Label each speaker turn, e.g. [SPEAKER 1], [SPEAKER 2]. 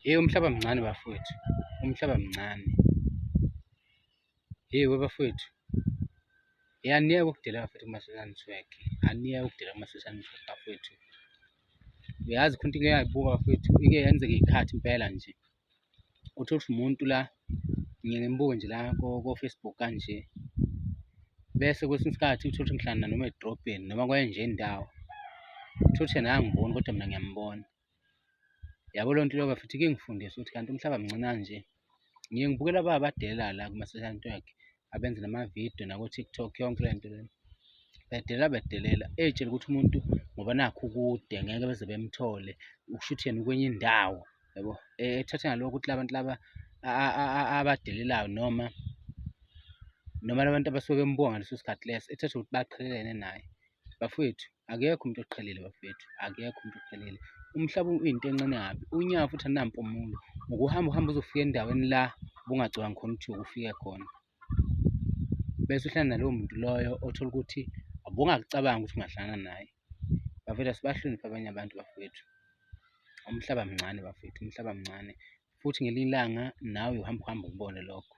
[SPEAKER 1] Umhlaba mncane bafowethu, umhlaba mncane. Bafowethu, aniyeke ukudela bafowethu kuma-social network, aniyeke ukudela kuma-social network bafowethu. Uyazi khona into ike yayibuka bafowethu, ike yenzeka iy'khathi impela nje. Uthole ukuthi umuntu la, ngike ngimbuke nje la ko-Facebook kanje, bese kwesinye isikhathi uthole ukuthi ngihlala noma edrobheni noma kwenye indawo. Uthole ukuthi yena akangiboni kodwa mina ngiyambona. Yabo leyo nto leyo bafowethu ike ingifundise ukuthi kanti umhlaba mncane kanje. Ngike ngibukela laba abadelela la kuma-social network, abenza namavidiyo nako-TikTok, yonke le nto lena. Bedelela ey'tshela ukuthi umuntu ngoba nakhu ukude ngeke beze bemthole, ukushuthi yena ukwenye indawo, yabo. Ethathe ngalokho ukuthi la bantu laba abadelelayo noma la bantu abasuke bembuka ngaleso sikhathi leso, ethathe ukuthi baqhelelene naye. Bafowethu, akekho umuntu oqhelile bafowethu, akekho umuntu oqhelile. Umhlaba uyinto encane kabi, unyawo futhi alunalo mpumulo. Uhambe uzofika endaweni la bungacabangi khona ukuthi ufike khona. Bese uhlala naloyo muntu loyo othola ukuthi abungakucabangi ukuthi ungahlangana naye. Bafowethu, asibahloniphe abanye abantu bafowethu. Umhlaba mncane bafowethu, umhlaba mncane. Futhi ngelinye ilanga nawe uhambe ubone lokho.